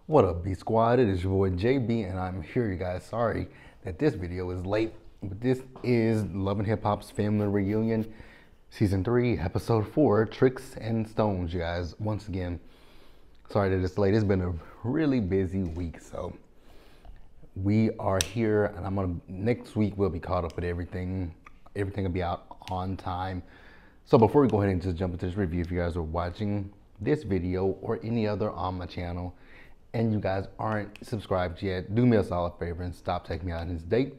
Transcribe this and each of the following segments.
What up, B Squad? It is your boy JB, and I'm here, you guys. Sorry that this video is late, but this is Love and Hip Hop's Family Reunion, Season 3, Episode 4, Tricks and Stones, you guys. Once again, sorry that it's late. It's been a really busy week, so we are here, and next week we'll be caught up with everything. Everything will be out on time. So before we go ahead and just jump into this review, if you guys are watching this video or any other on my channel, and you guys aren't subscribed yet, do me a solid favor and stop taking me out on this date,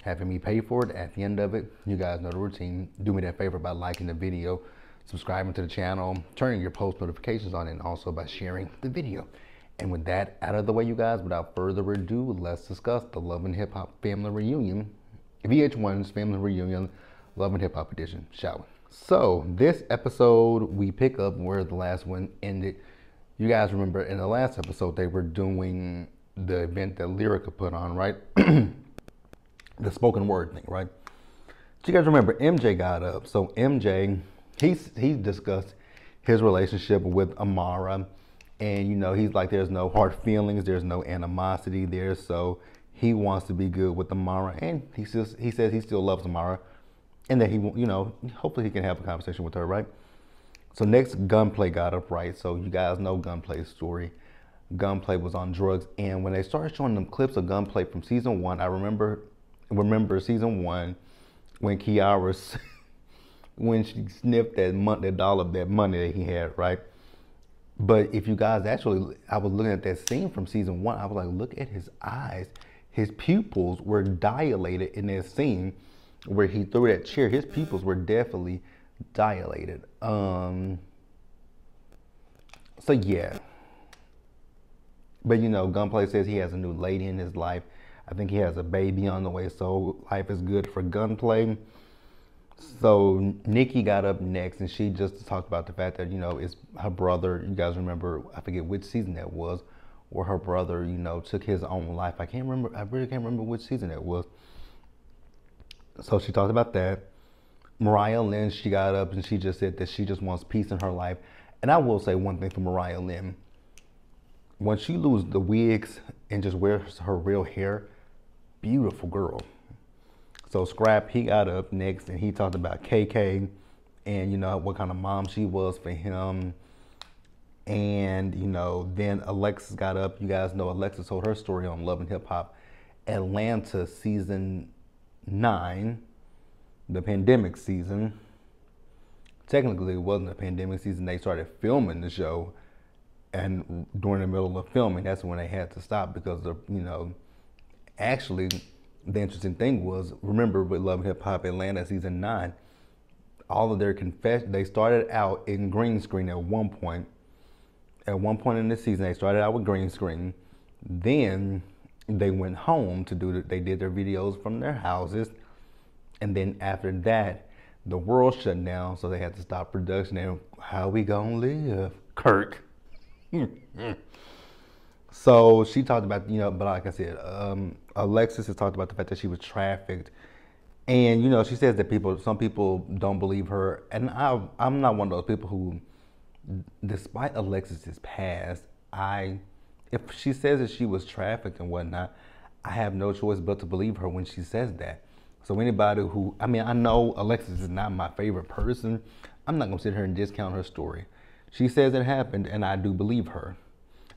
having me pay for it at the end of it. You guys know the routine. Do me that favor by liking the video, subscribing to the channel, turning your post notifications on, and also by sharing the video. And with that out of the way, you guys, without further ado, let's discuss the Love and Hip Hop Family Reunion, VH1's Family Reunion, Love and Hip Hop Edition, shall we? So this episode, we pick up where the last one ended. You guys remember in the last episode, they were doing the event that Lyrica put on, right? The spoken word thing, right? Do you guys remember MJ got up? So MJ, he discussed his relationship with Amara. And, you know, he's like, there's no hard feelings. There's no animosity there. So he wants to be good with Amara. And he says he still loves Amara. And that he, you know, hopefully he can have a conversation with her, right? So next, Gunplay got up, right? So you guys know Gunplay's story. Gunplay was on drugs, and when they started showing them clips of Gunplay from season 1, I remember season 1 when Kiara, when she sniffed that dollar, that money that he had, right? But if you guys actually, I was looking at that scene from season 1, I was like, look at his eyes. His pupils were dilated in that scene where he threw that chair. His pupils were definitely dilated. So yeah, but you know, Gunplay says he has a new lady in his life. I think he has a baby on the way, so life is good for Gunplay. So Nikki got up next, and she just talked about the fact that, you know, it's her brother. You guys remember, I forget which season that was, where her brother, you know, took his own life. I really can't remember which season that was. So she talked about that. Mariah Lynn, she got up and she just said that she just wants peace in her life. And I will say one thing for Mariah Lynn. When she loses the wigs and just wears her real hair, beautiful girl. So Scrap, he got up next and he talked about KK and, you know, what kind of mom she was for him. And, you know, then Alexis got up. You guys know Alexis told her story on Love and Hip Hop Atlanta season 9. The pandemic season. Technically, it wasn't a pandemic season. They started filming the show, and during the middle of filming, that's when they had to stop because of, you know, actually, the interesting thing was, remember with Love and Hip Hop Atlanta season 9, all of their confession, they started out in green screen at one point. At one point in the season, they started out with green screen. Then they went home to they did their videos from their houses. And then after that, the world shut down, so they had to stop production. And how we gonna live, Kirk? So she talked about, you know, but like I said, Alexis has talked about the fact that she was trafficked. And, you know, she says that some people don't believe her. And I'm not one of those people who, despite Alexis's past, if she says that she was trafficked and whatnot, I have no choice but to believe her when she says that. So anybody who, I mean, I know Alexis is not my favorite person. I'm not gonna sit here and discount her story. She says it happened, and I do believe her.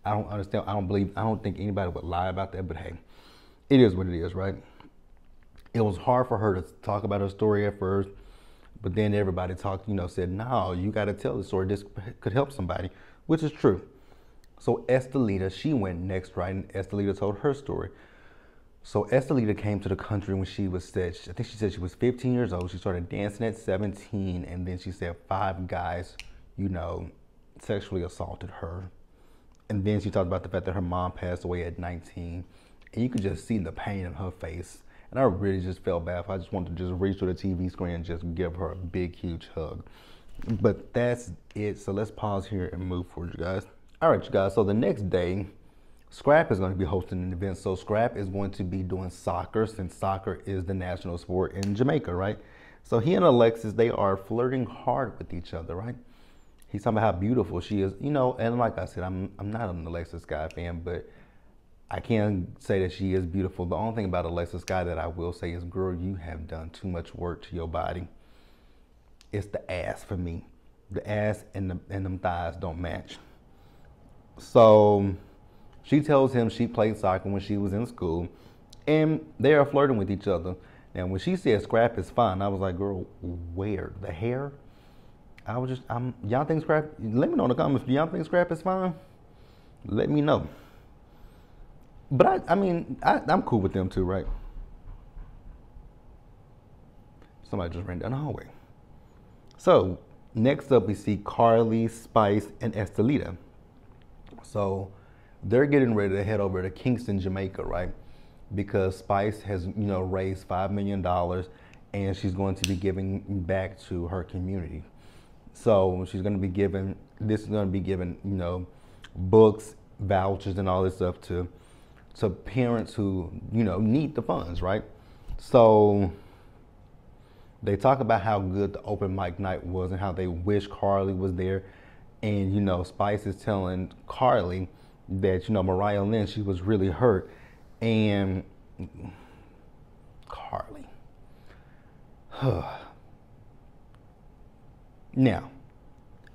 I don't understand. I don't think anybody would lie about that. But hey, it is what it is, right? It was hard for her to talk about her story at first, but then everybody talked, you know, said, no, you got to tell the story. This could help somebody, which is true. So Estelita, she went next, right? And Estelita told her story. So Estelita came to the country when she was, I think she said she was 15 years old. She started dancing at 17, and then she said 5 guys, you know, sexually assaulted her. And then she talked about the fact that her mom passed away at 19, and you could just see the pain in her face. And I really just felt bad. I just wanted to just reach to the TV screen and just give her a big, huge hug. But that's it. So let's pause here and move forward, you guys. All right, you guys. So the next day, Scrap is going to be hosting an event. So Scrap is going to be doing soccer, since soccer is the national sport in Jamaica, right? So he and Alexis, they are flirting hard with each other, right? He's talking about how beautiful she is, you know. And like I said, I'm not an Alexa Sky fan, but I can say that she is beautiful. The only thing about Alexa Sky that I will say is, girl, you have done too much work to your body. It's the ass for me. The ass and them thighs don't match. So she tells him she played soccer when she was in school, and they are flirting with each other. And when she said scrap is fine, I was like, girl, where? The hair? Y'all think scrap, let me know in the comments, do y'all think scrap is fine? Let me know. But I'm cool with them too, right? Somebody just ran down the hallway. So next up we see Carly, Spice, and Estelita. So they're getting ready to head over to Kingston, Jamaica, right? Because Spice has, raised $5 million and she's going to be giving back to her community. So she's going to be giving, books, vouchers, and all this stuff to parents who, need the funds, right? So they talk about how good the open mic night was and how they wish Carly was there. And, Spice is telling Carly that, Mariah Lynn, she was really hurt. And Carly. Now,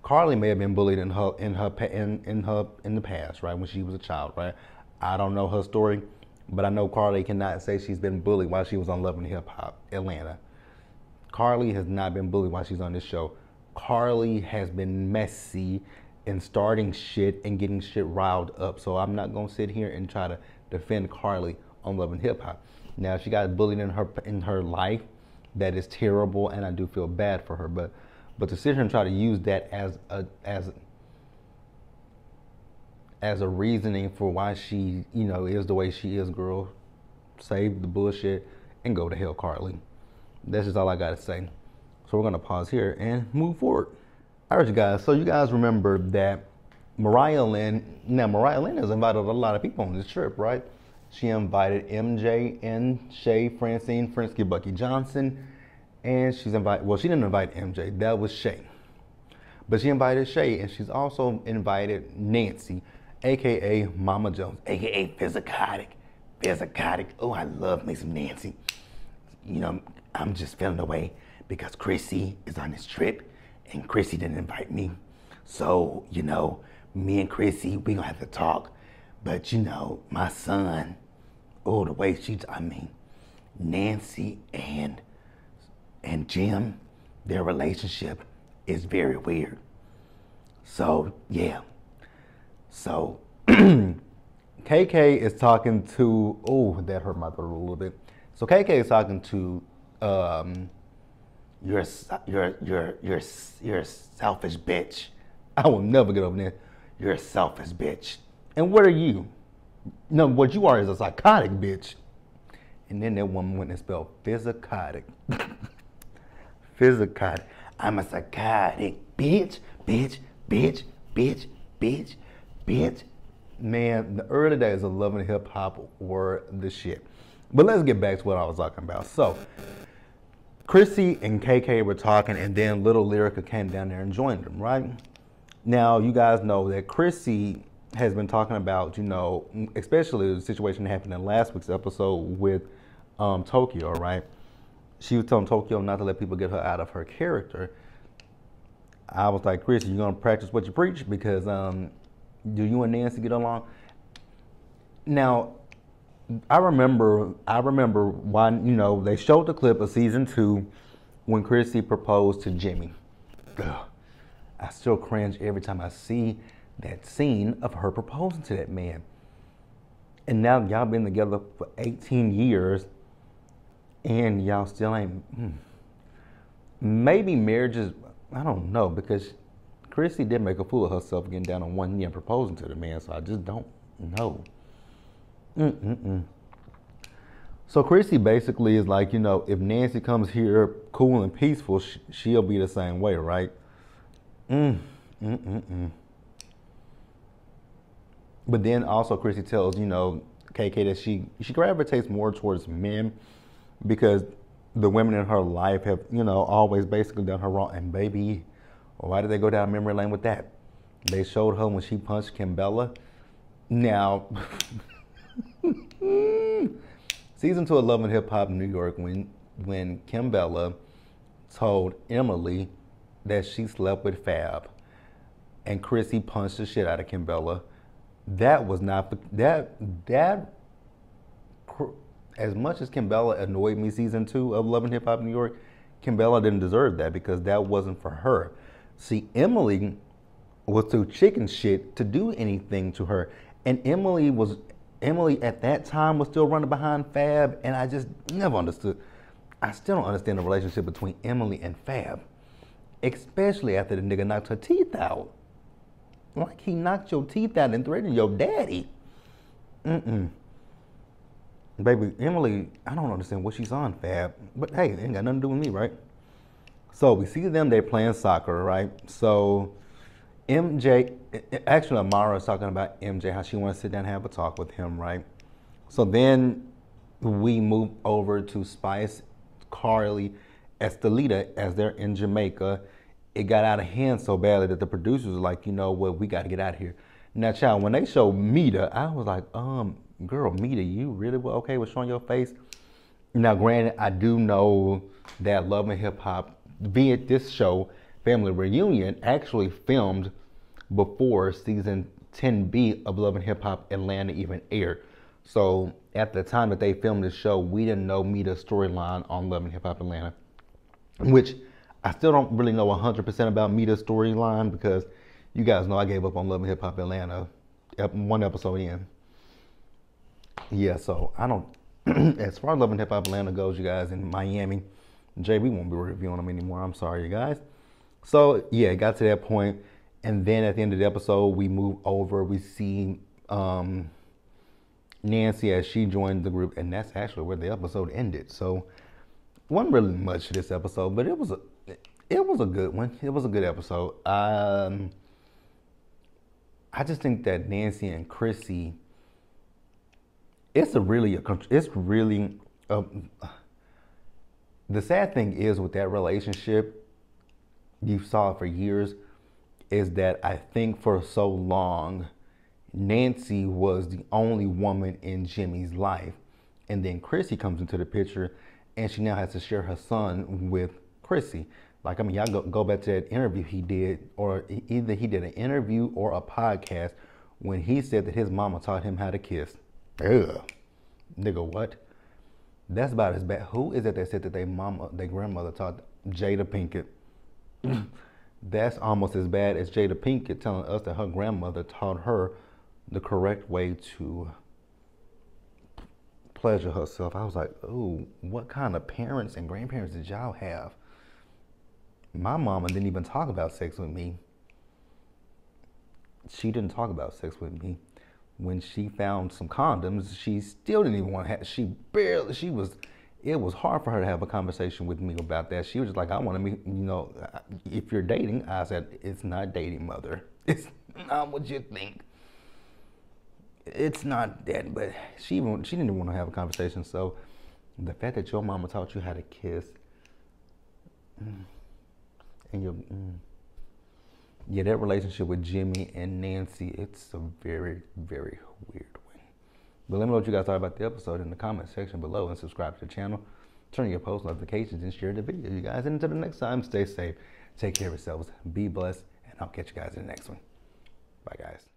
Carly may have been bullied in the past, right, when she was a child, right? I don't know her story, but I know Carly cannot say she's been bullied while she was on Love and Hip Hop Atlanta. Carly has not been bullied while she's on this show. Carly has been messy and starting shit and getting shit riled up. So I'm not gonna sit here and try to defend Carly on Love and Hip Hop. Now, she got bullied in her life. That is terrible, and I do feel bad for her. But to sit here and try to use that as a reasoning for why she, is the way she is, girl, save the bullshit and go to hell, Carly. That's just all I gotta say. So we're gonna pause here and move forward. All right, you guys. So you guys remember that Mariah Lynn has invited a lot of people on this trip, right? She invited MJ and Shay, Francine, Frinsky, Bucky Johnson, and she didn't invite MJ, that was Shay. But she invited Shay, and she's also invited Nancy, AKA Mama Jones, AKA Physicotic. Oh, I love me some Nancy. I'm just feeling away because Chrissy is on this trip, and Chrissy didn't invite me. So, me and Chrissy, we gonna have to talk. But my son, the way Nancy and Jim, their relationship is very weird. So, yeah. So, KK is talking to, that hurt my throat a little bit. So KK is talking to, you're a selfish bitch. I will never get over there. You're a selfish bitch. And what are you? No, what you are is a psychotic bitch. And then that woman went and spelled physicotic. Physicotic. I'm a psychotic bitch. Man, the early days of Love and Hip Hop were the shit. But let's get back to what I was talking about. So, Chrissy and KK were talking, and then Little Lyrica came down there and joined them, right? Now, you guys know that Chrissy has been talking about, especially the situation that happened in last week's episode with Tokyo, right? She was telling Tokyo not to let people get her out of her character. I was like, Chrissy, you gonna practice what you preach? Because do you and Nancy get along? Now, I remember why, they showed the clip of season 2 when Chrissy proposed to Jimmy. Ugh. I still cringe every time I see that scene of her proposing to that man. And now y'all been together for 18 years and y'all still ain't, maybe marriage is, I don't know, because Chrissy did make a fool of herself getting down on one knee and proposing to the man, so I just don't know. So Chrissy basically is like, if Nancy comes here cool and peaceful, she'll be the same way, right? But then also Chrissy tells, KK that she gravitates more towards men because the women in her life have, always basically done her wrong. And baby, Why did they go down memory lane with that? They showed her when she punched Kimbella. Now, season 2 of Love and Hip Hop New York, when Kimbella told Emily that she slept with Fab, and Chrissy punched the shit out of Kimbella. That was not that. As much as Kimbella annoyed me season 2 of Love and Hip Hop New York, Kimbella didn't deserve that because that wasn't for her. See, Emily was too chicken shit to do anything to her, and Emily at that time was still running behind Fab, and I just never understood. I still don't understand the relationship between Emily and Fab, especially after the nigga knocked her teeth out. Like he knocked your teeth out and threatened your daddy. Baby, Emily, I don't understand what she's on, Fab. But hey, it ain't got nothing to do with me, right? So we see them, they're playing soccer, right? So MJ, actually Amara's talking about MJ, how she wants to sit down and have a talk with him, right? So then we move over to Spice, Carly, Estelita as they're in Jamaica. It got out of hand so badly that the producers were like, you know what, we got to get out of here. Now, child, when they showed Mita, I was like, girl, Mita, you really were okay with showing your face? Now, granted, I do know that Love and Hip Hop, be it this show, Family Reunion, actually filmed before season 10B of Love and Hip Hop Atlanta even aired. So at the time that they filmed this show, we didn't know Mita's storyline on Love and Hip Hop Atlanta, which I still don't really know 100% about Mita's storyline because you guys know I gave up on Love and Hip Hop Atlanta one episode in. Yeah, so I don't, as far as Love and Hip Hop Atlanta goes, you guys, in Miami, JB won't be reviewing them anymore. I'm sorry, you guys. So yeah, it got to that point, and then at the end of the episode, we move over, we see Nancy as she joined the group, and that's actually where the episode ended. So wasn't really much to this episode, but it was a good one. It was a good episode. I just think that Nancy and Chrissy, the sad thing is with that relationship, you saw it for years, is that I think for so long, Nancy was the only woman in Jimmy's life. And then Chrissy comes into the picture and she now has to share her son with Chrissy. Like, I mean, y'all go back to that interview he did, or either he did an interview or a podcast when he said that his mama taught him how to kiss. Ugh. Nigga, what? That's about as bad. Who is it that said that their grandmother taught Jada Pinkett? That's almost as bad as Jada Pinkett telling us that her grandmother taught her the correct way to pleasure herself. I was like, ooh, what kind of parents and grandparents did y'all have? My mama didn't even talk about sex with me. She didn't talk about sex with me. When she found some condoms, she still didn't even want to have, it was hard for her to have a conversation with me about that. She was just like, I want to meet, you know, if you're dating. I said, it's not dating, mother. It's not what you think. It's not that, but she didn't even want to have a conversation. So the fact that your mama taught you how to kiss, and yeah, that relationship with Jimmy and Nancy, it's a very, very weird one. But let me know what you guys thought about the episode in the comment section below, and subscribe to the channel, turn on your post notifications, and share the video, you guys. And until the next time, stay safe, take care of yourselves, be blessed, and I'll catch you guys in the next one. Bye, guys.